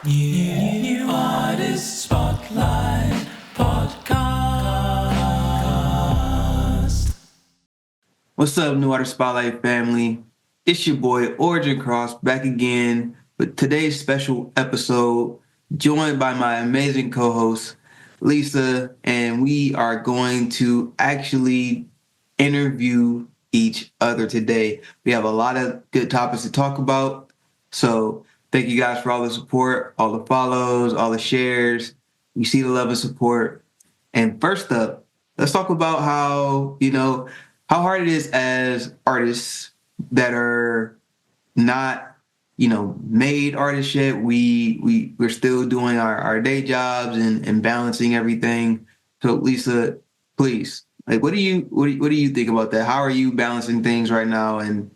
New Artist Spotlight Podcast. What's up, New Artist Spotlight family? It's your boy Origin Crxss back again with today's special episode, joined by my amazing co-host Lisa, and we are going to actually interview each other today. We have a lot of good topics to talk about, so thank you guys for all the support, all the follows, all the shares. We see the love and support. And first up, let's talk about how hard it is as artists that are not, made artists yet. We're still doing our day jobs and balancing everything. So Lisa, please, what do you think about that? How are you balancing things right now? And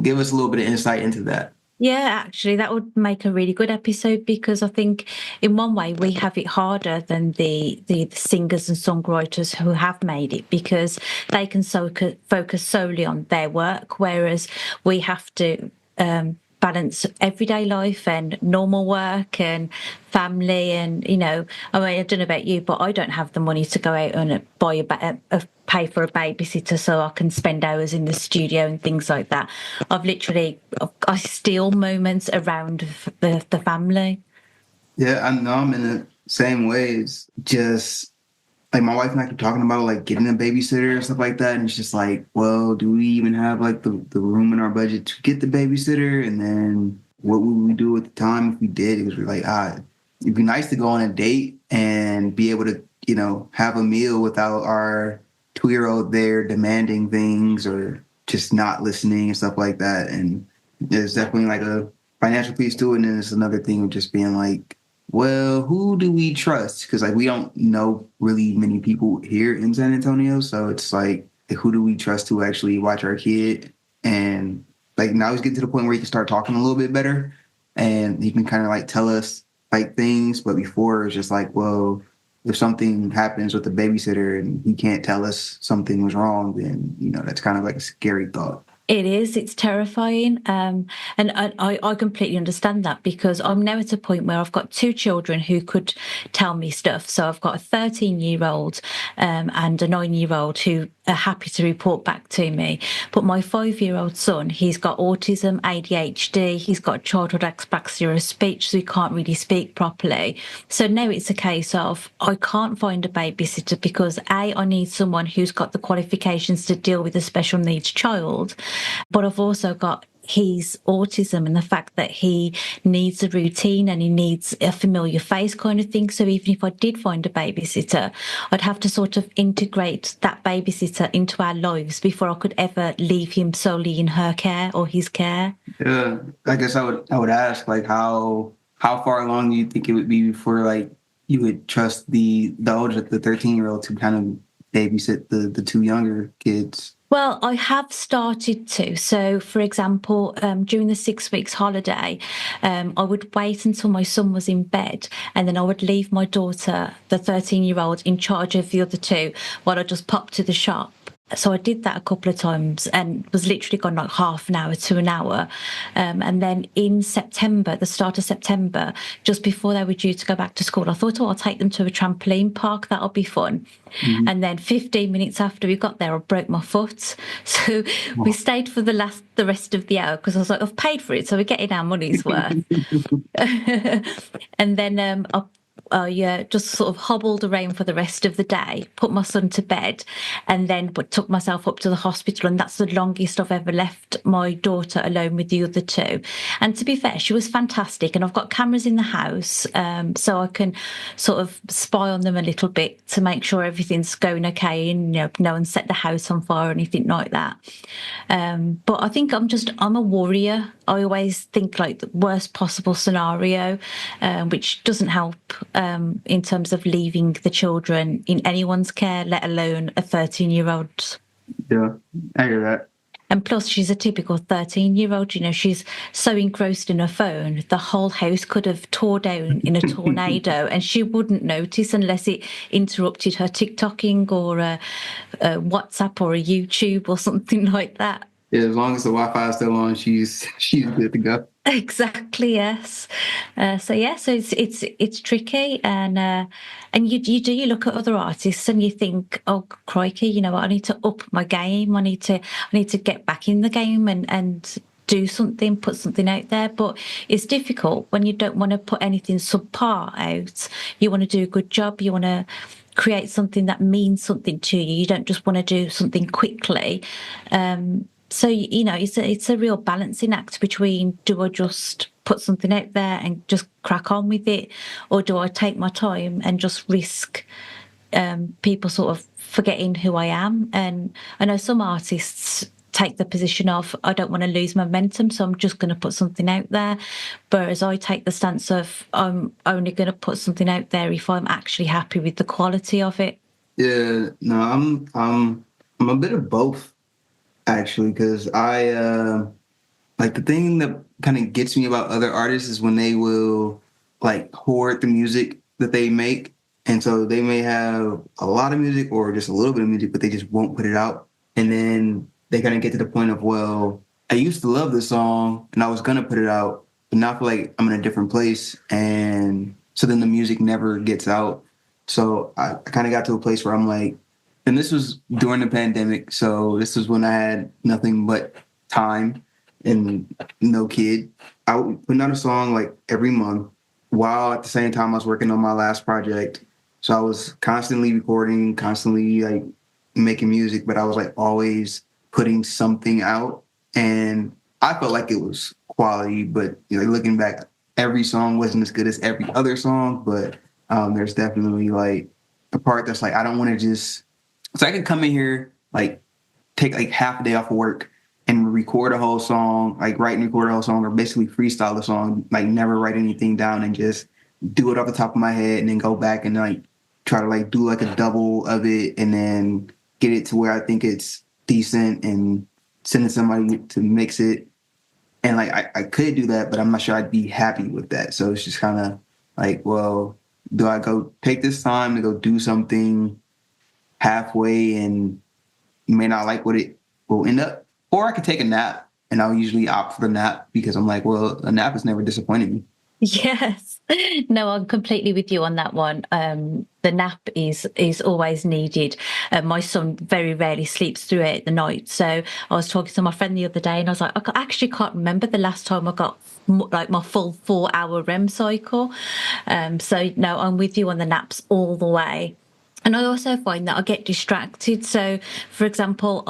give us a little bit of insight into that. Yeah, actually, that would make a really good episode because I think in one way we have it harder than the singers and songwriters who have made it because they can focus solely on their work, whereas we have to balance everyday life and normal work and family. And, I don't know about you, but I don't have the money to go out and pay for a babysitter so I can spend hours in the studio and things like that. I steal moments around the family. Yeah, I know I'm in the same ways. Just like my wife and I keep talking about like getting a babysitter and stuff like that. And it's just like, well, do we even have like the room in our budget to get the babysitter? And then what would we do at the time if we did? Because we're like, it'd be nice to go on a date and be able to, have a meal without our 2-year-old there demanding things or just not listening and stuff like that. And there's definitely like a financial piece to it. And then there's another thing of just being like, well, who do we trust? Because like we don't know really many people here in San Antonio, so it's like, who do we trust to actually watch our kid? And like now he's getting to the point where he can start talking a little bit better, and he can kind of like tell us like things. But before it's just like, well, if something happens with the babysitter and he can't tell us something was wrong, then that's kind of like a scary thought. It is. It's terrifying. And I completely understand that because I'm now at a point where I've got 2 children who could tell me stuff. So I've got a 13-year-old and a 9-year-old who are happy to report back to me. But my 5-year-old son, he's got autism, ADHD, he's got childhood apraxia of speech, so he can't really speak properly. So now it's a case of I can't find a babysitter because I need someone who's got the qualifications to deal with a special needs child. But I've also got his autism and the fact that he needs a routine and he needs a familiar face kind of thing. So even if I did find a babysitter, I'd have to sort of integrate that babysitter into our lives before I could ever leave him solely in her care or his care. Yeah, I guess I would ask like how far along do you think it would be before like you would trust the 13-year-old to kind of babysit the 2 younger kids? Well, I have started to. So, for example, during the 6 weeks holiday, I would wait until my son was in bed and then I would leave my daughter, the 13-year-old, in charge of the other 2 while I just popped to the shop. So I did that a couple of times and was literally gone like half an hour to an hour. And then in September, the start of September, just before they were due to go back to school, I thought, I'll take them to a trampoline park. That'll be fun. Mm-hmm. And then 15 minutes after we got there, I broke my foot. So we stayed for the rest of the hour because I was like, I've paid for it, so we're getting our money's worth. And then I just sort of hobbled around for the rest of the day, put my son to bed, and then took myself up to the hospital. And that's the longest I've ever left my daughter alone with the other 2. And to be fair, she was fantastic. And I've got cameras in the house, so I can sort of spy on them a little bit to make sure everything's going okay and no one set the house on fire or anything like that. But I think I'm a warrior. I always think like the worst possible scenario, which doesn't help in terms of leaving the children in anyone's care, let alone a 13-year-old. Yeah, I hear that. And plus, she's a typical 13-year-old. She's so engrossed in her phone, the whole house could have tore down in a tornado and she wouldn't notice unless it interrupted her TikToking or a WhatsApp or a YouTube or something like that. Yeah, as long as the Wi-Fi is still on, she's good to go. Exactly, yes. So it's tricky, and you look at other artists and you think, oh crikey, you know what, I need to up my game. I need to get back in the game and do something, put something out there. But it's difficult when you don't want to put anything subpar out. You want to do a good job. You want to create something that means something to you. You don't just want to do something quickly. So you know, it's a real balancing act between, do I just put something out there and just crack on with it, or do I take my time and just risk people sort of forgetting who I am? And I know some artists take the position of, I don't want to lose momentum, so I'm just going to put something out there. Whereas I take the stance of, I'm only going to put something out there if I'm actually happy with the quality of it. Yeah, no, I'm a bit of both actually, because I like the thing that kind of gets me about other artists is when they will like hoard the music that they make. And so they may have a lot of music or just a little bit of music, but they just won't put it out. And then they kind of get to the point of, well, I used to love this song and I was going to put it out, but now I feel like I'm in a different place. And so then the music never gets out. So I kind of got to a place where I'm like, and this was during the pandemic. So this was when I had nothing but time and no kid. I would put out a song like every month while at the same time I was working on my last project. So I was constantly recording, constantly like making music, but I was like always putting something out. And I felt like it was quality, but you know, looking back, every song wasn't as good as every other song. But there's definitely like a part that's like, I don't want to just, so I could come in here, like take like half a day off of work and record a whole song, like write and record a whole song, or basically freestyle the song, like never write anything down and just do it off the top of my head and then go back and like try to like do like a double of it and then get it to where I think it's decent and send it to somebody to mix it. And like I could do that, but I'm not sure I'd be happy with that. So it's just kind of like, well, do I go take this time to go do something halfway and may not like what it will end up? Or I could take a nap, and I'll usually opt for the nap because I'm like, well, a nap has never disappointed me. Yes. No, I'm completely with you on that one. The nap is always needed. My son very rarely sleeps through it at the night. So I was talking to my friend the other day, and I was like, actually can't remember the last time I got like my full 4 hour REM cycle. So no, I'm with you on the naps all the way. And I also find that I get distracted. So, for example,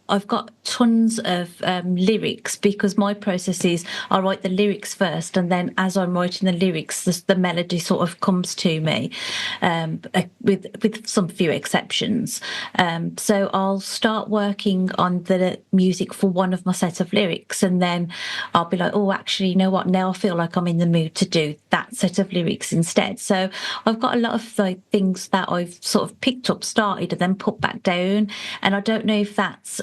I've got tons of lyrics, because my process is I write the lyrics first, and then as I'm writing the lyrics, the melody sort of comes to me, with some few exceptions. So I'll start working on the music for one of my set of lyrics, and then I'll be like, oh, actually, you know what? Now I feel like I'm in the mood to do that set of lyrics instead. So I've got a lot of like things that I've sort of picked up, started, and then put back down. And I don't know if that's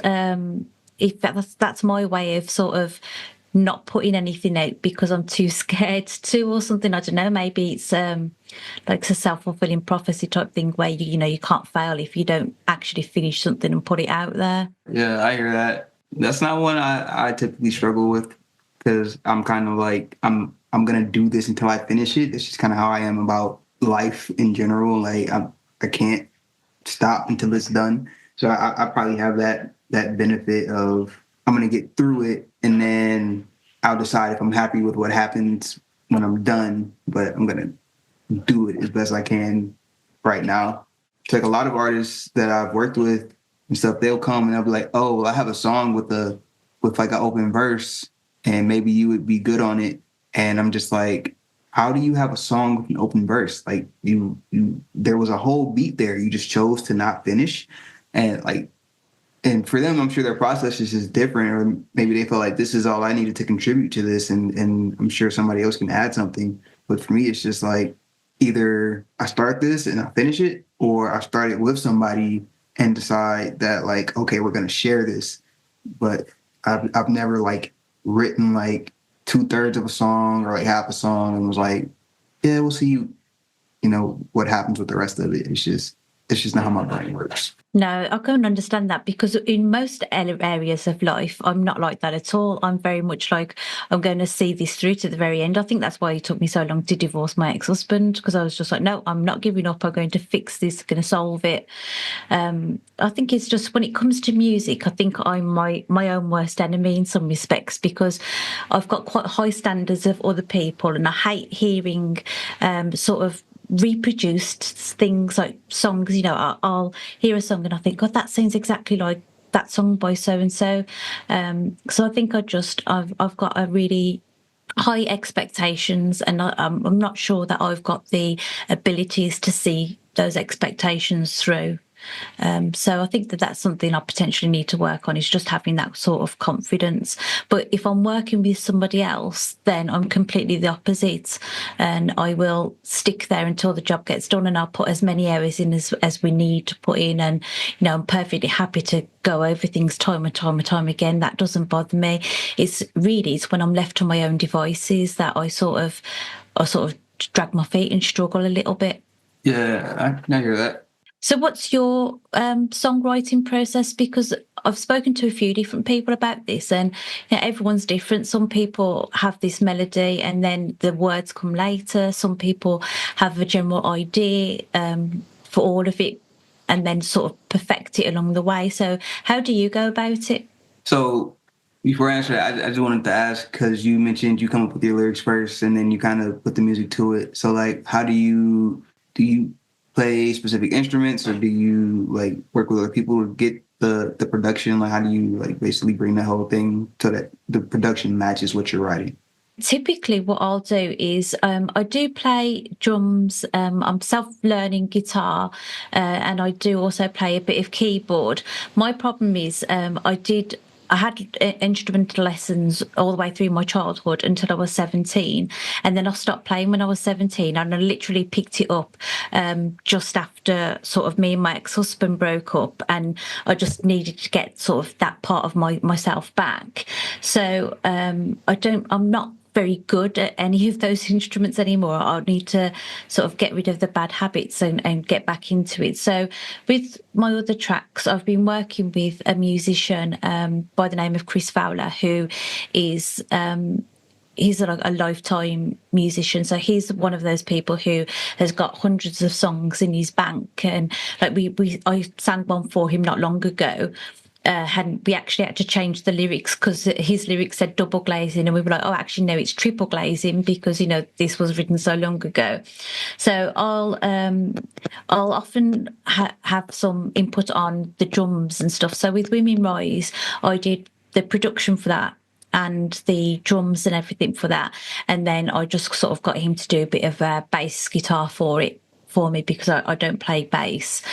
my way of sort of not putting anything out because I'm too scared to, or something. I don't know. Maybe it's like a self-fulfilling prophecy type thing where you know you can't fail if you don't actually finish something and put it out there. Yeah, I hear that. That's not one I typically struggle with because I'm kind of like I'm gonna do this until I finish it. It's just kind of how I am about life in general. Like I can't stop until it's done. So I probably have that benefit of I'm gonna get through it and then I'll decide if I'm happy with what happens when I'm done. But I'm gonna do it as best I can right now. It's like a lot of artists that I've worked with and stuff, they'll come and they'll be like, oh, well, I have a song with like an open verse and maybe you would be good on it. And I'm just like, how do you have a song with an open verse? Like you there was a whole beat there. You just chose to not finish. And like, and for them, I'm sure their process is just different, or maybe they feel like this is all I needed to contribute to this. And I'm sure somebody else can add something. But for me, it's just like either I start this and I finish it, or I start it with somebody and decide that like, okay, we're going to share this. But I've never like written like 2/3 of a song or like half a song and was like, yeah, we'll see, you know, what happens with the rest of it. it's just not how my brain works. No, I can understand that because in most areas of life, I'm not like that at all. I'm very much like, I'm going to see this through to the very end. I think that's why it took me so long to divorce my ex-husband, because I was just like, no, I'm not giving up. I'm going to fix this, going to solve it. I think it's just when it comes to music, I think I'm my own worst enemy in some respects, because I've got quite high standards of other people, and I hate hearing sort of reproduced things like songs. You know, I'll hear a song and I think, God, that sounds exactly like that song by so and so. So I think I've got a really high expectations, and I'm not sure that I've got the abilities to see those expectations through. So I think that that's something I potentially need to work on, is just having that sort of confidence. But if I'm working with somebody else, then I'm completely the opposite, and I will stick there until the job gets done, and I'll put as many hours in as we need to put in. And, you know, I'm perfectly happy to go over things time and time and time again. That doesn't bother me. It's when I'm left to my own devices that I sort of drag my feet and struggle a little bit. Yeah, I hear that. So what's your songwriting process? Because I've spoken to a few different people about this, and, you know, everyone's different. Some people have this melody and then the words come later. Some people have a general idea for all of it and then sort of perfect it along the way. So how do you go about it? So before I answer that, I just wanted to ask, because you mentioned you come up with your lyrics first and then you kind of put the music to it. So like, how do you play specific instruments, or do you like work with other people to get the production? Like, how do you like basically bring the whole thing so that the production matches what you're writing? Typically, what I'll do is I do play drums. I'm self-learning guitar, and I do also play a bit of keyboard. My problem is I had instrumental lessons all the way through my childhood until I was 17, and then I stopped playing when I was 17, and I literally picked it up just after sort of me and my ex-husband broke up, and I just needed to get sort of that part of myself back. So I'm not very good at any of those instruments anymore. I'll need to sort of get rid of the bad habits and get back into it. So with my other tracks, I've been working with a musician by the name of Chris Fowler, who is he's a lifetime musician. So he's one of those people who has got hundreds of songs in his bank. And like I sang one for him not long ago. We actually had to change the lyrics because his lyrics said double glazing, and we were like, oh, actually no, it's triple glazing, because, you know, this was written so long ago. So I'll often have some input on the drums and stuff. So with Women Rise, I did the production for that and the drums and everything for that, and then I just sort of got him to do a bit of bass guitar for me, because I don't play bass.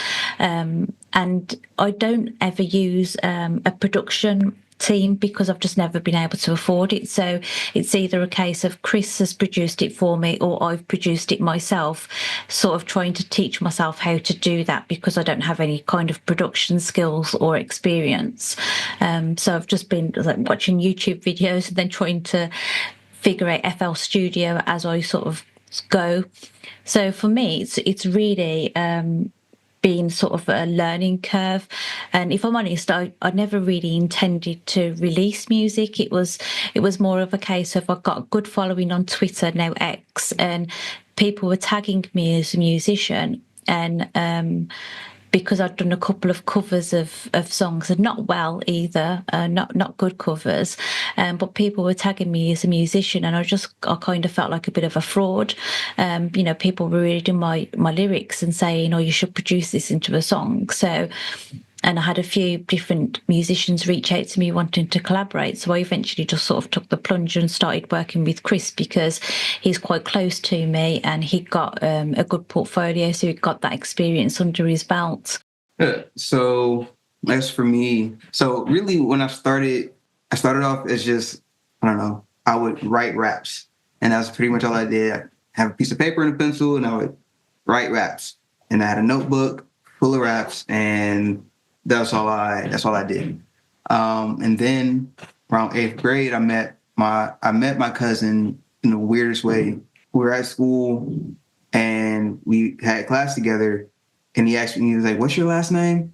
And I don't ever use a production team because I've just never been able to afford it. So it's either a case of Chris has produced it for me or I've produced it myself, sort of trying to teach myself how to do that because I don't have any kind of production skills or experience. So I've just been like watching YouTube videos and then trying to figure out FL Studio as I sort of go. So for me, it's really been sort of a learning curve. And if I'm honest, I never really intended to release music. It was more of a case of I've got a good following on Twitter, now X, and people were tagging me as a musician. And because I'd done a couple of covers of songs, and not well either, not good covers, but people were tagging me as a musician, and I kind of felt like a bit of a fraud. You know, people were reading my lyrics and saying, "Oh, you should produce this into a song." So. And I had a few different musicians reach out to me wanting to collaborate. So I eventually just sort of took the plunge and started working with Chris because he's quite close to me and he got a good portfolio. So he got that experience under his belt. Yeah. So as for me, so really when I started off as just, I don't know, I would write raps. And that's pretty much all I did. I have a piece of paper and a pencil and I would write raps. And I had a notebook full of raps, and that's all I did. And then around 8th grade, I met my cousin in the weirdest way. We were at school and we had class together, And he asked me, he was like, "What's your last name?"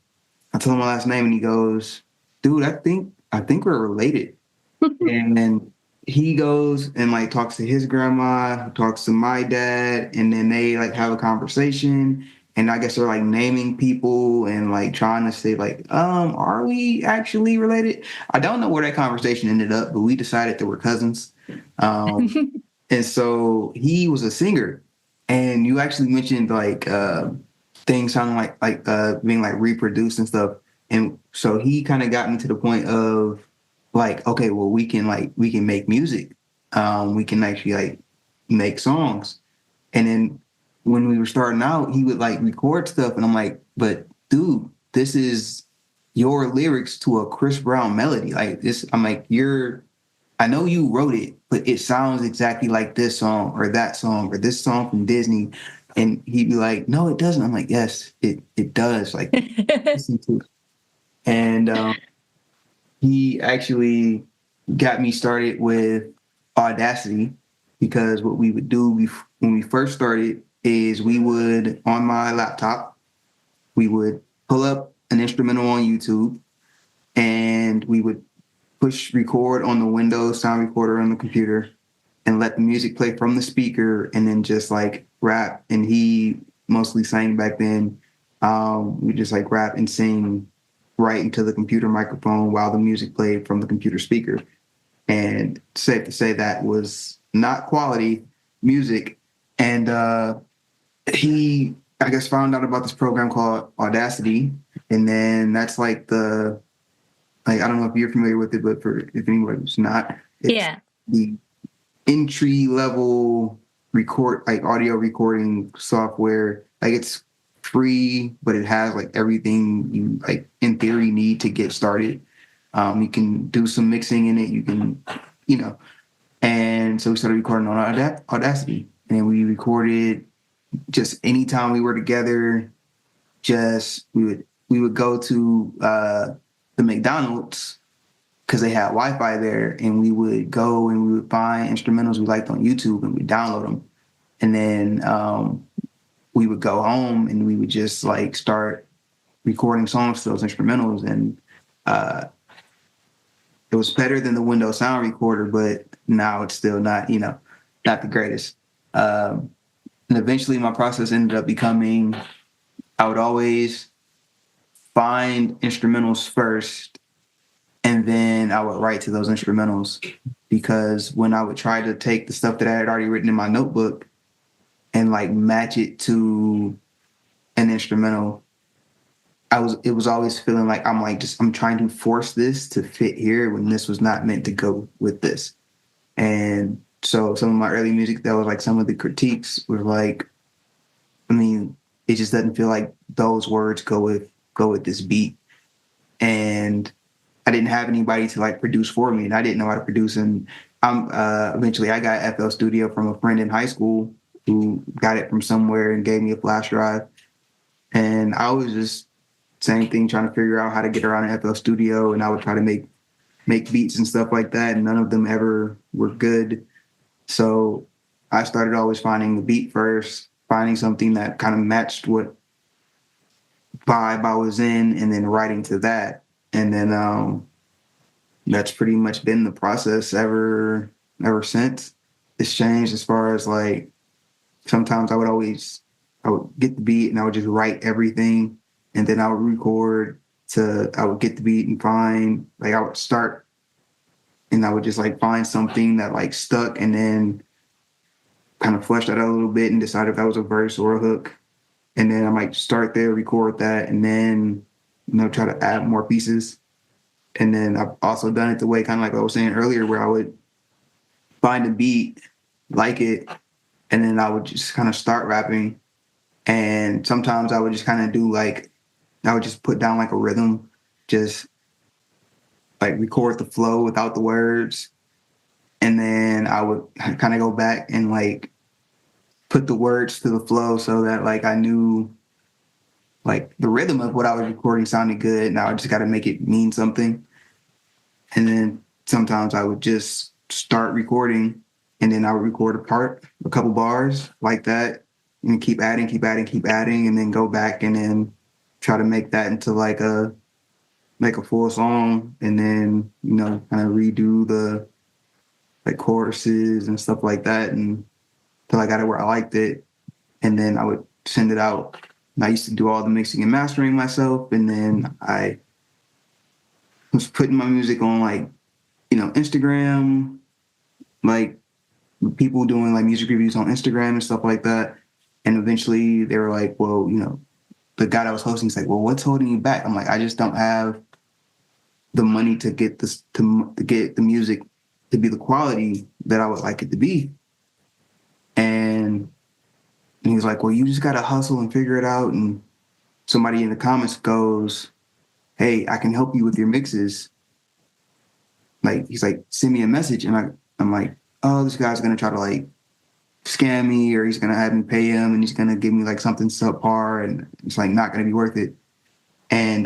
I told him my last name, and he goes, "Dude, I think we're related." And then he goes and like talks to his grandma, talks to my dad, and then they like have a conversation. And I guess they're like naming people and like trying to say like, are we actually related? I don't know where that conversation ended up, but we decided that we're cousins. And so he was a singer. And you actually mentioned like things sounding like being like reproduced and stuff. And so he kind of got me to the point of like, okay, well, we can make music. We can actually like make songs. And then when we were starting out, he would like record stuff, and I'm like, but dude, this is your lyrics to a Chris Brown melody. Like this, I'm like, I know you wrote it, but it sounds exactly like this song or that song or this song from Disney. And he'd be like, no, it doesn't. I'm like, yes, it does. Like, listen to it. And he actually got me started with Audacity, because what we would do when we first started is we would, on my laptop, we would pull up an instrumental on YouTube, and we would push record on the Windows sound recorder on the computer and let the music play from the speaker, and then just like rap. And he mostly sang back then. We just like rap and sing right into the computer microphone while the music played from the computer speaker. And safe to say that was not quality music. And he, I guess, found out about this program called Audacity. And then that's like I don't know if you're familiar with it, but if anybody's not, it's Yeah. the entry level audio recording software. Like it's free, but it has like everything you like in theory need to get started. You can do some mixing in it. You can, you know. And so we started recording on Audacity, and we recorded just anytime we were together. Just we would go to the McDonald's because they had Wi-Fi there, and we would go and we would find instrumentals we liked on YouTube, and we download them. And then we would go home and we would just like start recording songs to those instrumentals. And it was better than the Windows Sound Recorder, but now it's still not, not the greatest. And eventually my process ended up becoming, I would always find instrumentals first, and then I would write to those instrumentals, because when I would try to take the stuff that I had already written in my notebook and like match it to an instrumental, it was always feeling like I'm trying to force this to fit here when this was not meant to go with this. And so some of my early music, that was like some of the critiques were like, I mean, it just doesn't feel like those words go with this beat. And I didn't have anybody to like produce for me, and I didn't know how to produce. And eventually I got FL Studio from a friend in high school who got it from somewhere and gave me a flash drive. And I was just same thing, trying to figure out how to get around an FL Studio, and I would try to make beats and stuff like that, and none of them ever were good. So I started always finding the beat first, finding something that kind of matched what vibe I was in, and then writing to that. And then that's pretty much been the process ever since. It's changed as far as like sometimes I would get the beat and I would just write everything, and then I would record I would get the beat and find, like I would start and I would just like find something that like stuck, and then kind of flesh that out a little bit and decide if that was a verse or a hook. And then I might start there, record that, and then, try to add more pieces. And then I've also done it the way, kind of like I was saying earlier, where I would find a beat, like it, and then I would just kind of start rapping. And sometimes I would just kind of I would just put down like a rhythm, just like record the flow without the words. And then I would kind of go back and like put the words to the flow so that like I knew like the rhythm of what I was recording sounded good. Now I just got to make it mean something. And then sometimes I would just start recording, and then I would record a couple bars like that, and keep adding, and then go back and then try to make that into like a full song, and then kind of redo the like choruses and stuff like that, and till I got it where I liked it, and then I would send it out. And I used to do all the mixing and mastering myself, and then I was putting my music on like Instagram, like people doing like music reviews on Instagram and stuff like that. And eventually they were like, well, the guy that was hosting is like, well, what's holding you back? I'm like, I just don't have the money to get this to get the music to be the quality that I would like it to be. And he was like, well, you just gotta hustle and figure it out. And somebody in the comments goes, hey, I can help you with your mixes. Like, he's like, send me a message. And I'm like, oh, this guy's gonna try to like scam me, or he's gonna have me pay him, and he's gonna give me like something subpar, and it's like not gonna be worth it. And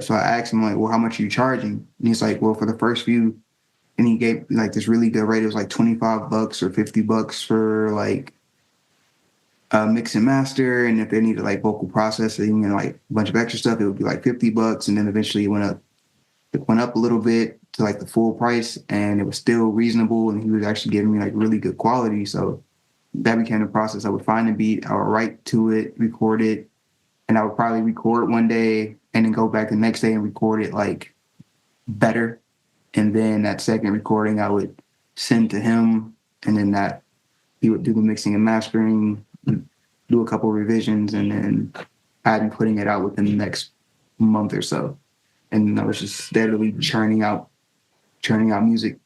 so I asked him like, well, how much are you charging? And he's like, well, for the first few, and he gave like this really good rate. It was like $25 or $50 for like mix and master, and if they needed like vocal processing and like a bunch of extra stuff, it would be like $50. And then eventually it went up a little bit to like the full price, and it was still reasonable, and he was actually giving me like really good quality. So that became the process. I would find a beat, I would write to it, record it, and I would probably record one day and then go back the next day and record it like better. And then that second recording I would send to him, and then that he would do the mixing and mastering, do a couple revisions, and then I'd be putting it out within the next month or so. And I was just steadily churning out music.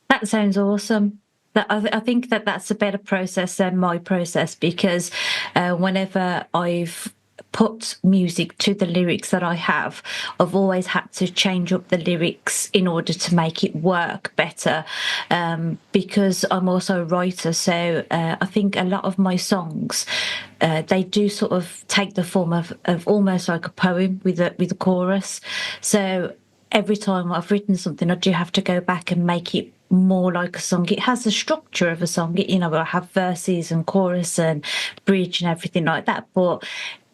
That sounds awesome. I think that's a better process than my process, because whenever I've put music to the lyrics that I have, I've always had to change up the lyrics in order to make it work better, because I'm also a writer. So I think a lot of my songs, they do sort of take the form of almost like a poem with a chorus. So every time I've written something, I do have to go back and make it more like a song. It has the structure of a song, I have verses and chorus and bridge and everything like that, but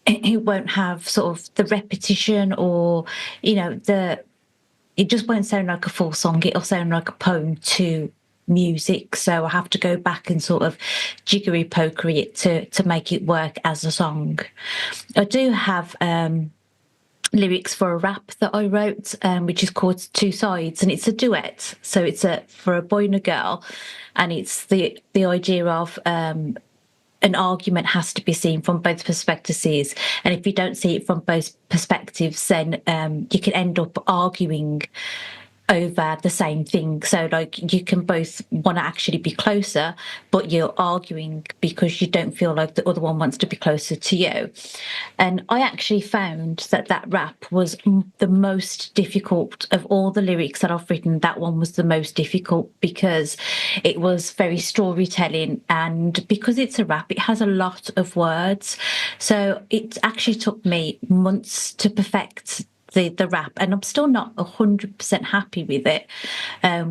it won't have sort of the repetition, or it just won't sound like a full song. It'll sound like a poem to music. So I have to go back and sort of jiggery pokery it to make it work as a song. I do have lyrics for a rap that I wrote, which is called Two Sides, and it's a duet. So it's for a boy and a girl, and it's the idea of an argument has to be seen from both perspectives, and if you don't see it from both perspectives, then you can end up arguing over the same thing. So like you can both want to actually be closer, but you're arguing because you don't feel like the other one wants to be closer to you. And I actually found that rap was the most difficult of all the lyrics that I've written. That one was the most difficult because it was very storytelling, and because it's a rap, it has a lot of words. So it actually took me months to perfect the rap, and I'm still not 100% happy with it.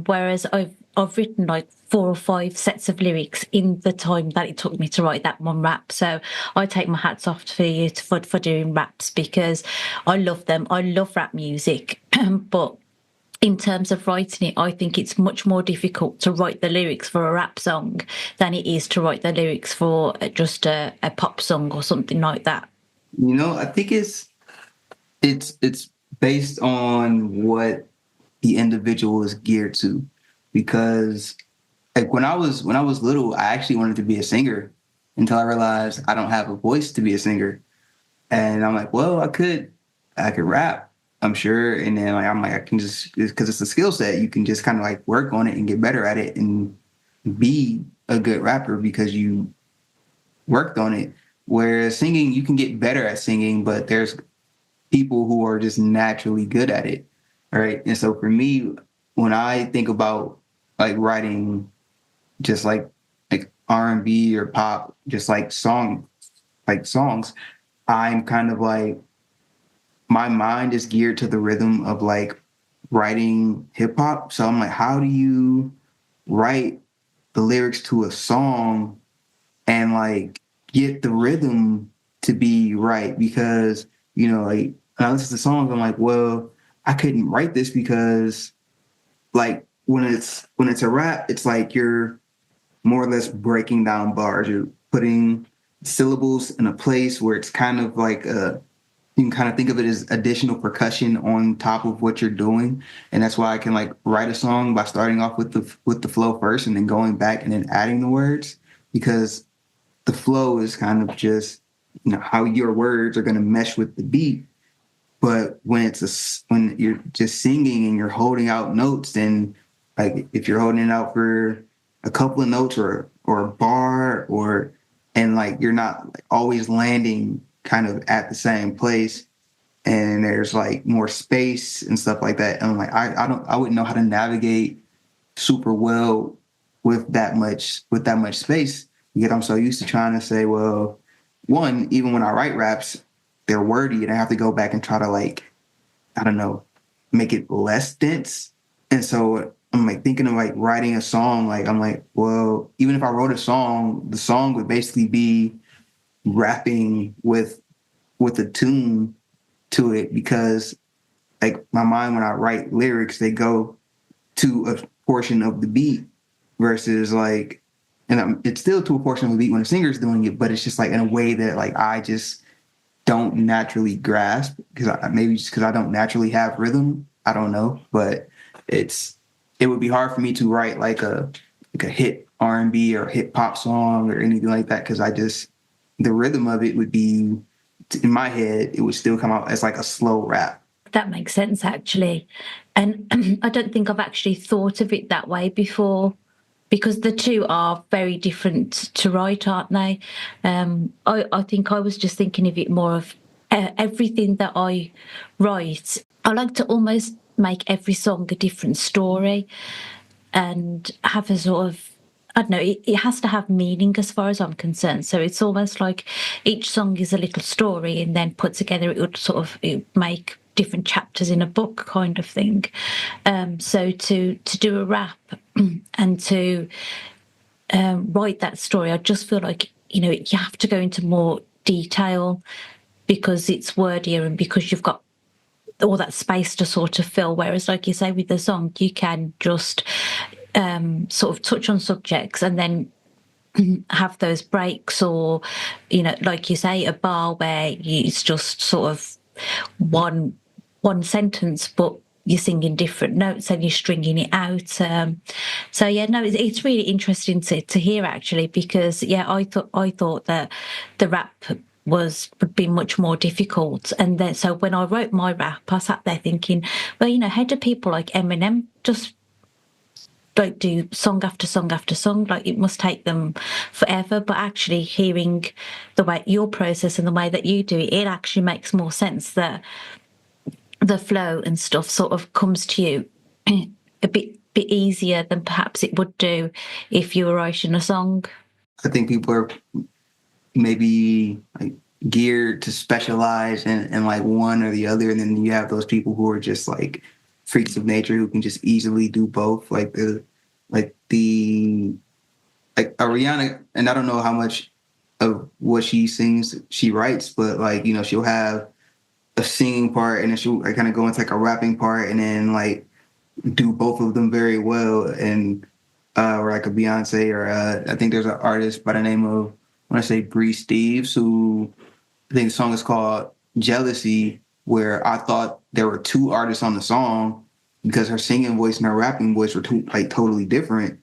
Whereas I've written like 4 or 5 sets of lyrics in the time that it took me to write that one rap. So I take my hats off for you for doing raps, because I love them. I love rap music, but in terms of writing it, I think it's much more difficult to write the lyrics for a rap song than it is to write the lyrics for just a pop song or something like that. I think it's based on what the individual is geared to, because like when I was little, I actually wanted to be a singer until I realized I don't have a voice to be a singer. And I'm like, well, I could rap, I'm sure. And then I can just, because it's a skill set, you can just kind of like work on it and get better at it and be a good rapper because you worked on it. Whereas singing, you can get better at singing, but there's people who are just naturally good at it. All right. And so for me, when I think about like writing just like R&B or pop, just like songs, I'm kind of like, my mind is geared to the rhythm of like writing hip hop. So I'm like, how do you write the lyrics to a song and like get the rhythm to be right, because, you know, like when I listen to songs, I'm like, well, I couldn't write this because like when it's a rap, it's like you're more or less breaking down bars. You're putting syllables in a place where it's kind of like you can kind of think of it as additional percussion on top of what you're doing. And that's why I can like write a song by starting off with the flow first and then going back and then adding the words, because the flow is kind of just, you know, how your words are going to mesh with the beat. But when you're just singing and you're holding out notes, then like if you're holding it out for a couple of notes or a bar, or and like you're not like always landing kind of at the same place, and there's like more space and stuff like that. And I'm like, I wouldn't know how to navigate super well with that much space. Yet I'm so used to trying to say, well, one, even when I write raps, they're wordy, and I have to go back and try to like, I don't know, make it less dense. And so I'm like thinking of like writing a song. Like I'm like, well, even if I wrote a song, the song would basically be rapping with a tune to it, because like my mind, when I write lyrics, they go to a portion of the beat versus like, and it's still to a portion of the beat when the singer's doing it, but it's just like in a way that like I just don't naturally grasp, because maybe just because I don't naturally have rhythm. I don't know, but it would be hard for me to write like a hit R&B or hip hop song or anything like that, because the rhythm of it would be, in my head, it would still come out as like a slow rap. That makes sense, actually. And I don't think I've actually thought of it that way before, because the two are very different to write, aren't they? I think I was just thinking of it more of everything that I write. I like to almost make every song a different story and have a sort of, I don't know, it has to have meaning as far as I'm concerned. So it's almost like each song is a little story, and then put together it would make different chapters in a book kind of thing. So to do a rap and to write that story, I just feel like, you know, you have to go into more detail because it's wordier and because you've got all that space to sort of fill. Whereas, like you say, with the song, you can just sort of touch on subjects and then have those breaks, or, you know, like you say, a bar where it's just sort of one sentence, but you're singing different notes and you're stringing it out. So yeah, no, it's really interesting to hear, actually, because yeah, I thought that the rap would be much more difficult. And then so when I wrote my rap, I sat there thinking, well, you know, how do people like Eminem just like do song after song after song? Like it must take them forever. But actually hearing the way your process and the way that you do it, it actually makes more sense that the flow and stuff sort of comes to you a bit easier than perhaps it would do if you were writing a song. I think people are maybe like geared to specialize in like one or the other, and then you have those people who are just like freaks of nature who can just easily do both. Like Ariana, and I don't know how much of what she sings she writes, but like, you know, she'll have a singing part and then she'll like kind of go into like a rapping part and then like do both of them very well. And or like a Beyonce, or I think there's an artist by the name of, I want to say Bree Steves, who I think the song is called Jealousy, where I thought there were two artists on the song because her singing voice and her rapping voice were like totally different.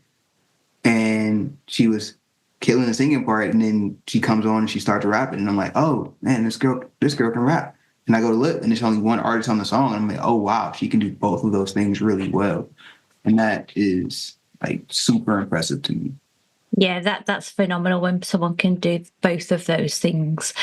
And she was killing the singing part, and then she comes on and she starts rapping, and I'm like, oh man, this girl can rap. And I go to look, and there's only one artist on the song, and I'm like, oh wow, she can do both of those things really well. And that is like super impressive to me. Yeah, that's phenomenal when someone can do both of those things,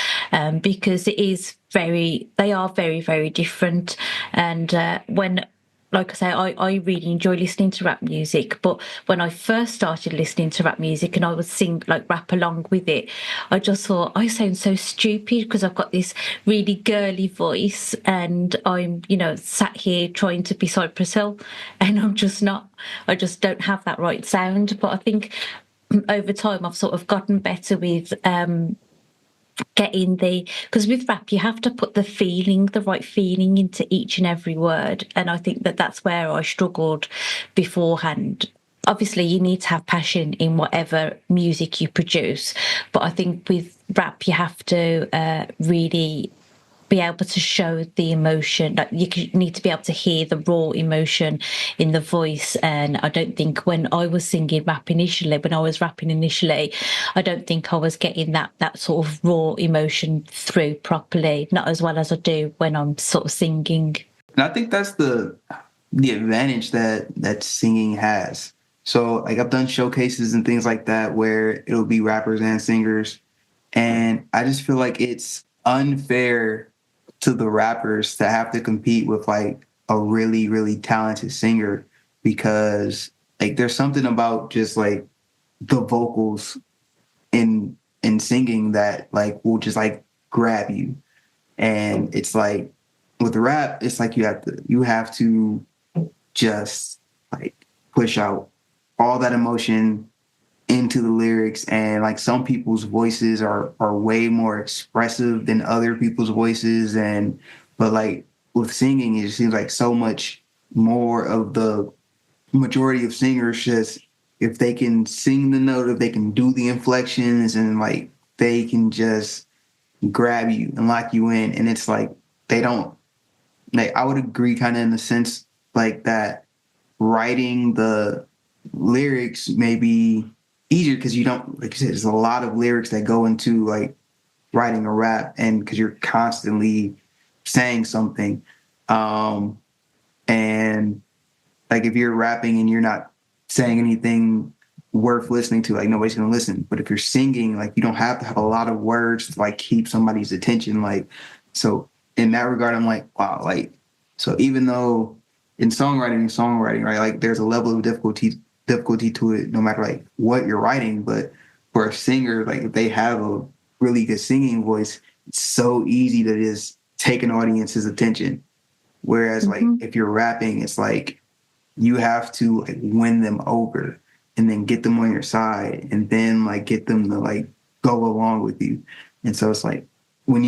because they are very, very different. And when, like I say, I really enjoy listening to rap music, but when I first started listening to rap music and I would sing, like rap along with it, I just thought, I sound so stupid because I've got this really girly voice and I'm, you know, sat here trying to be Cypress Hill and I'm just not, I just don't have that right sound. But I think over time I've sort of gotten better with getting because with rap you have to put the right feeling into each and every word, and I think that's where I struggled beforehand. Obviously you need to have passion in whatever music you produce, but I think with rap you have to really be able to show the emotion. Like need to be able to hear the raw emotion in the voice. And I don't think when I was rapping initially, I don't think I was getting that sort of raw emotion through properly, not as well as I do when I'm sort of singing. And I think that's the advantage that singing has. So like I've done showcases and things like that where it'll be rappers and singers, and I just feel like it's unfair to the rappers to have to compete with like a really, really talented singer, because like there's something about just like the vocals in singing that like will just like grab you. And it's like with rap, it's like you have to just like push out all that emotion into the lyrics. And like some people's voices are way more expressive than other people's voices. But like with singing, it just seems like so much more of the majority of singers just, if they can sing the note, if they can do the inflections, and like they can just grab you and lock you in. And it's like they don't, like, I would agree kind of in the sense like that writing the lyrics may be easier because you don't, like you said, there's a lot of lyrics that go into like writing a rap, and because you're constantly saying something. And like if you're rapping and you're not saying anything worth listening to, like nobody's gonna listen. But if you're singing, like you don't have to have a lot of words to like keep somebody's attention. Like, so in that regard, I'm like, wow, like, so even though in songwriting, right, like there's a level of difficulty to it no matter like what you're writing. But for a singer, like if they have a really good singing voice, it's so easy to just take an audience's attention. Whereas like if you're rapping, it's like you have to like win them over and then get them on your side and then like get them to like go along with you. And so it's like when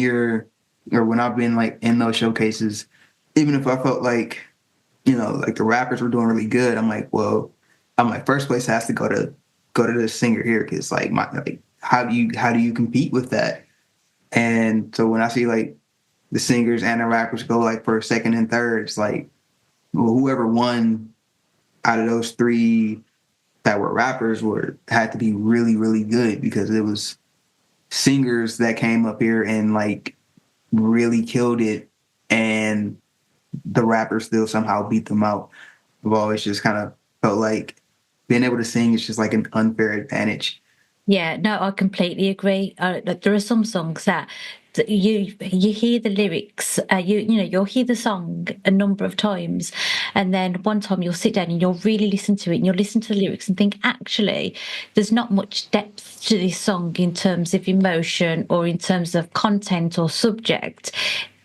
I've been like in those showcases, even if I felt like, like the rappers were doing really good, I'm like, well, I'm like, first place has to go to the singer here, because like how do you compete with that? And so when I see like the singers and the rappers go like for second and third, it's like, well, whoever won out of those three that were rappers had to be really, really good, because it was singers that came up here and like really killed it, and the rappers still somehow beat them out. I've always just kind of felt like being able to sing is just like an unfair advantage. Yeah, no, I completely agree. There are some songs that you hear the lyrics, you'll hear the song a number of times, and then one time you'll sit down and you'll really listen to it, and you'll listen to the lyrics and think, actually, there's not much depth to this song in terms of emotion or in terms of content or subject.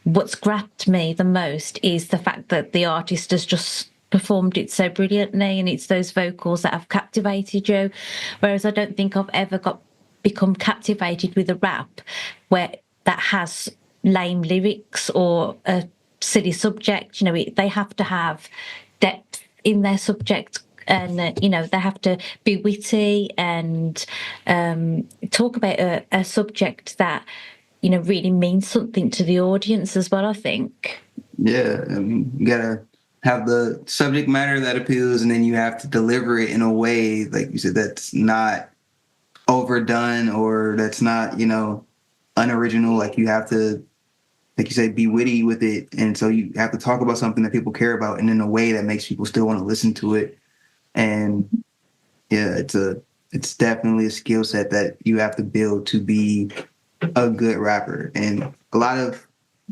What's grabbed me the most is the fact that the artist has just performed it so brilliantly, and it's those vocals that have captivated you. Whereas I don't think I've ever become captivated with a rap where that has lame lyrics or a silly subject. They have to have depth in their subject, and they have to be witty and talk about a subject that really means something to the audience as well, I think. Yeah, I mean, you gotta have the subject matter that appeals, and then you have to deliver it in a way, like you said, that's not overdone or that's not, unoriginal. Like you have to, like you said, be witty with it, and so you have to talk about something that people care about, and in a way that makes people still want to listen to it. And yeah, it's definitely a skill set that you have to build to be a good rapper. And a lot of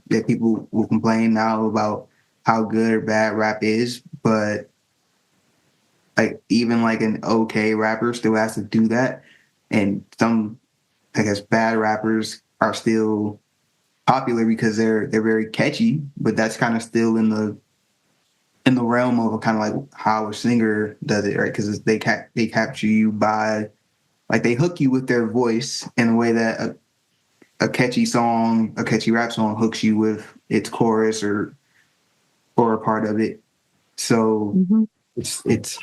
people will complain now about how good or bad rap is, but like even like an okay rapper still has to do that. And some, I guess, bad rappers are still popular because they're very catchy, but that's kind of still in the realm of kind of like how a singer does it, right? Because they capture you by, like, they hook you with their voice in a way that a catchy song, a catchy rap song hooks you with its chorus or a part of it. So Mhm. it's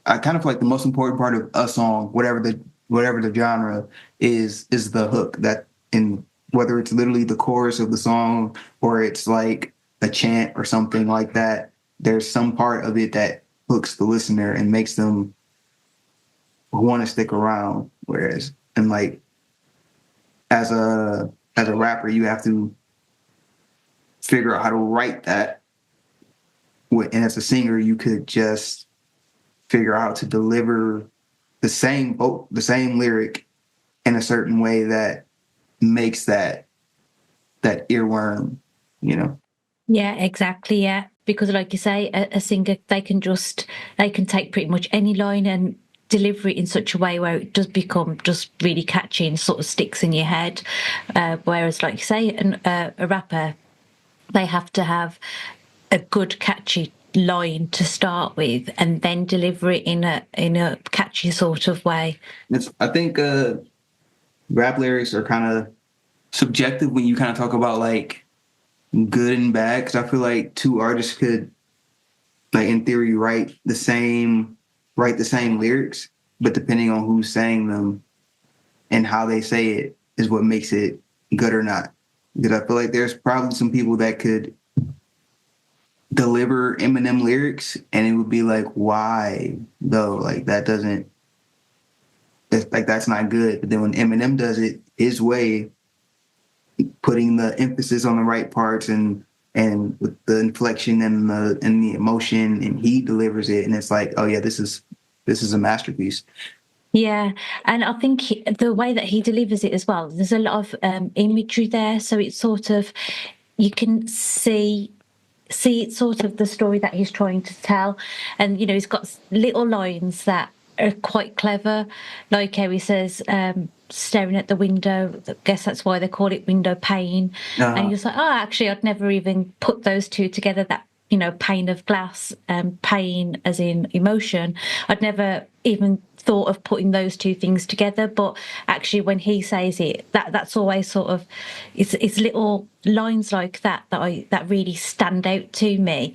I kind of feel like the most important part of a song, whatever the genre is the hook. That in whether it's literally the chorus of the song or it's like a chant or something like that, there's some part of it that hooks the listener and makes them want to stick around. Whereas and like as a rapper, you have to figure out how to write that. And as a singer, you could just figure out how to deliver the same lyric in a certain way that makes that earworm, you know. Yeah, exactly. Yeah, because like you say, a singer they can take pretty much any line and deliver it in such a way where it does become just really catchy and sort of sticks in your head. Whereas, like you say, a rapper, they have to have a good catchy line to start with and then deliver it in a catchy sort of way. I think rap lyrics are kind of subjective when you kind of talk about like good and bad, because I feel like two artists could, like in theory, write the same lyrics, but depending on who's saying them and how they say it is what makes it good or not. Because I feel like there's probably some people that could deliver Eminem lyrics and it would be like, why though? Like that's not good. But then when Eminem does it his way, putting the emphasis on the right parts and with the inflection and the emotion, and he delivers it, and it's like, oh yeah, this is a masterpiece. Yeah, and I think the way that he delivers it as well, there's a lot of imagery there, so it's sort of you can see it's sort of the story that he's trying to tell, and he's got little lines that are quite clever, like how he says, staring at the window. I guess that's why they call it window pane. And Uh, you're like, oh, actually, I'd never even put those two together. That pane of glass, pain as in emotion. I'd never even thought of putting those two things together, but actually when he says it, that's always sort of it's little lines like that really stand out to me.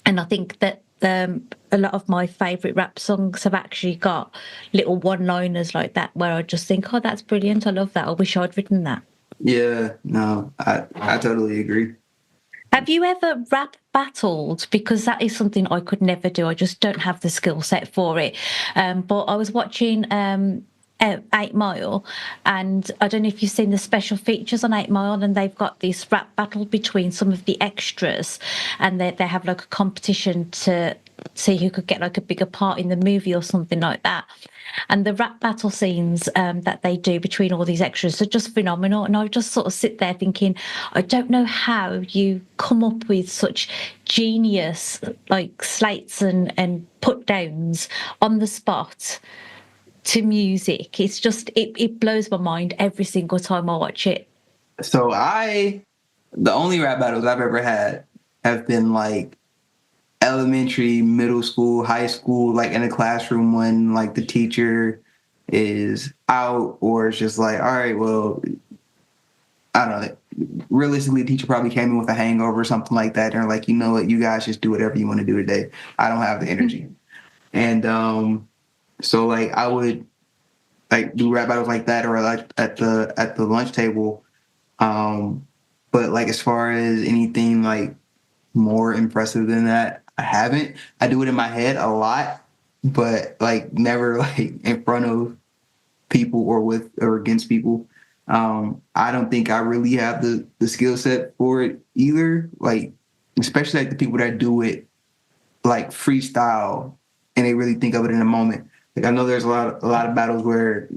And I think that a lot of my favourite rap songs have actually got little one-liners like that where I just think, oh, that's brilliant, I love that, I wish I'd written that. yeah, no, I totally agree. Have you ever rap battled? Because that is something I could never do. I just don't have the skill set for it. But I was watching 8 Mile, and I don't know if you've seen the special features on 8 Mile, and they've got this rap battle between some of the extras, and they have like a competition to see who could get like a bigger part in the movie or something like that. And the rap battle scenes that they do between all these extras are just phenomenal. And I just sort of sit there thinking, I don't know how you come up with such genius like slates and put downs on the spot to music. It's just it blows my mind every single time I watch it. So the only rap battles I've ever had have been like elementary, middle school, high school, like in a classroom when like the teacher is out, or it's just like, all right, well, I don't know. Realistically, the teacher probably came in with a hangover or something like that. And they're like, you know what, you guys just do whatever you want to do today. I don't have the energy. And so like I would like do rap battles like that, or like at the lunch table. But like as far as anything like more impressive than that, I haven't. I do it in my head a lot, but like never like in front of people or with or against people. I don't think I really have the skill set for it either. Like especially like the people that do it like freestyle and they really think of it in a moment. Like I know there's a lot of battles where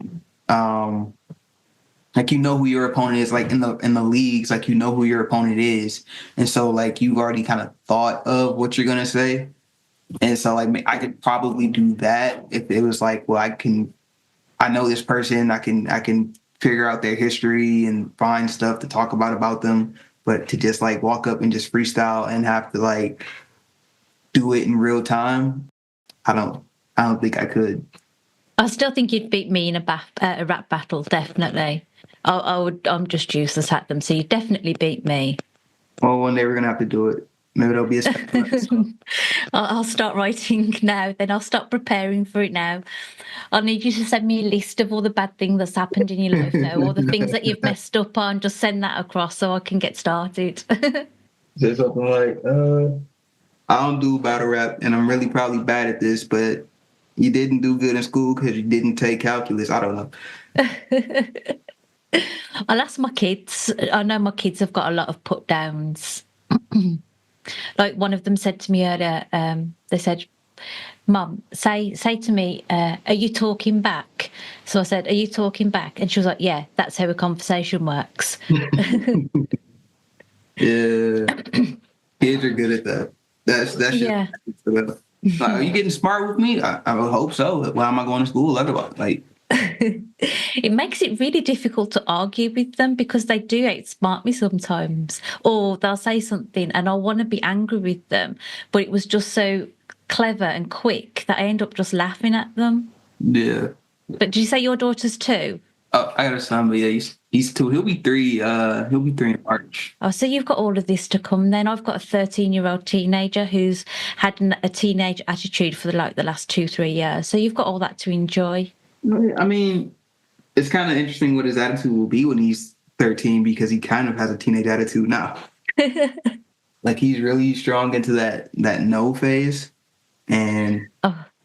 um like you know who your opponent is, like in the leagues, like you know who your opponent is. And so like you've already kind of thought of what you're gonna say. And so like I could probably do that if it was like, well, I know this person, I can figure out their history and find stuff to talk about them. But to just like walk up and just freestyle and have to like do it in real time, I don't think I could. I still think you'd beat me in a rap battle, definitely. I'm just useless at them, so you definitely beat me. Well, one day we're gonna have to do it. Maybe there'll be a special episode. I'll start writing now, then I'll start preparing for it now. I'll need you to send me a list of all the bad things that's happened in your life, though, all the things that you've messed up on. Just send that across so I can get started. Say something like, I don't do battle rap, and I'm really probably bad at this, but you didn't do good in school because you didn't take calculus. I don't know. I'll ask my kids. I know my kids have got a lot of put downs. Like one of them said to me earlier, they said, Mum, say to me, are you talking back? So I said, are you talking back? And she was like, yeah, that's how a conversation works. Yeah, kids are good at that. That's just Yeah. like, are you getting smart with me? I would hope so. Why am I going to school otherwise? Like, It makes it really difficult to argue with them because they do outsmart me sometimes, or they'll say something and I want to be angry with them, but it was just so clever and quick that I end up just laughing at them. yeah. But did you say your daughter's 2? Oh, I got a son, but yeah, he's 2. He'll be 3. He'll be 3 in March. Oh, so you've got all of this to come then. I've got a 13-year-old teenager who's had a teenage attitude for the last 2-3 years. So you've got all that to enjoy. I mean, it's kind of interesting what his attitude will be when he's 13 because he kind of has a teenage attitude now. Like he's really strong into that no phase, and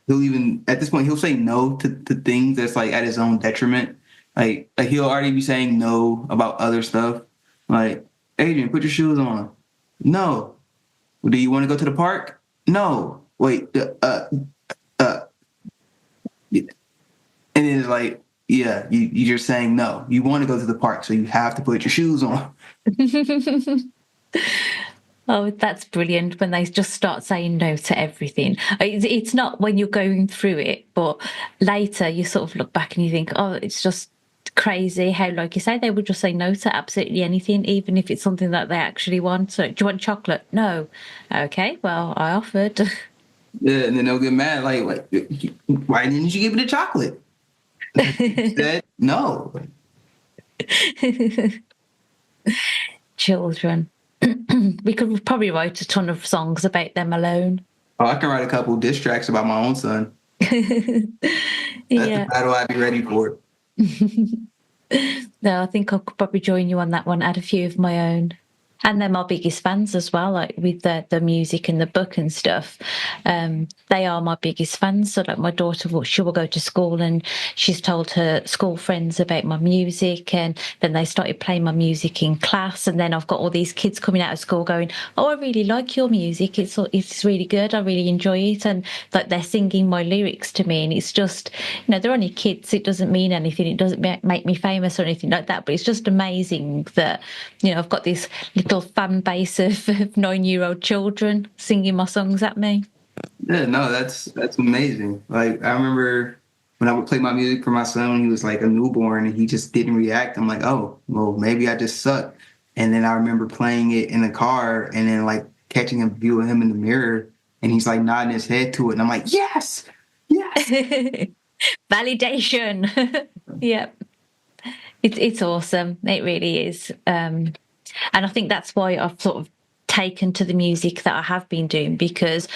he'll even at this point he'll say no to things that's like at his own detriment. Like he'll already be saying no about other stuff. Like, Adrian, put your shoes on. No. Do you want to go to the park? No. Wait. And it's like, yeah, you're just saying no. You want to go to the park, so you have to put your shoes on. Oh, that's brilliant when they just start saying no to everything. It's not when you're going through it, but later you sort of look back and you think, oh, it's just crazy how, like you say, they would just say no to absolutely anything, even if it's something that they actually want. So, do you want chocolate? No. Okay, well, I offered. Yeah, and then they'll get mad, like why didn't you give me the chocolate? Said no. Children. We could probably write a ton of songs about them alone. Oh, I can write a couple diss tracks about my own son. That's the battle I'd be ready for. No, I think I could probably join you on that one, add a few of my own. And they're my biggest fans as well, like with the music and the book and stuff. They are my biggest fans. So like my daughter, she will go to school and she's told her school friends about my music, and then they started playing my music in class. And then I've got all these kids coming out of school going, oh, I really like your music. It's really good. I really enjoy it. And like they're singing my lyrics to me. And it's just, they're only kids. It doesn't mean anything. It doesn't make me famous or anything like that. But it's just amazing that, I've got this little fan base of 9-year-old children singing my songs at me. Yeah, no, that's amazing. Like I remember when I would play my music for my son when he was like a newborn and he just didn't react. I'm like, oh, well, maybe I just suck. And then I remember playing it in the car and then like catching a view of him in the mirror and he's like nodding his head to it. And I'm like, yes. Validation. Yep. It's awesome. It really is. And I think that's why I've sort of taken to the music that I have been doing, because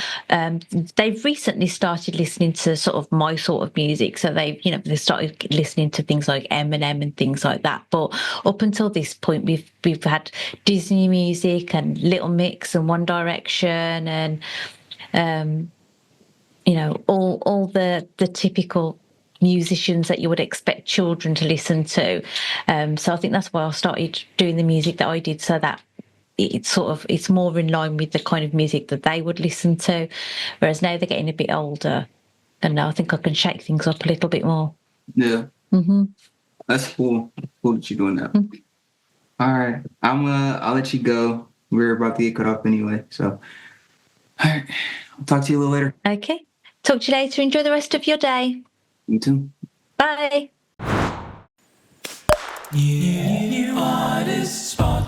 they've recently started listening to sort of my sort of music. So they started listening to things like Eminem and things like that. But up until this point, we've had Disney music and Little Mix and One Direction and all the typical musicians that you would expect children to listen to. So I think that's why I started doing the music that I did, so that it's more in line with the kind of music that they would listen to. Whereas now they're getting a bit older, and now I think I can shake things up a little bit more. Yeah. Mm-hmm. That's cool. Cool that you're doing that. Mm-hmm. All right. I'll let you go. We're about to get cut off anyway. So, all right. I'll talk to you a little later. Okay. Talk to you later. Enjoy the rest of your day. You too. Bye. New artist spot.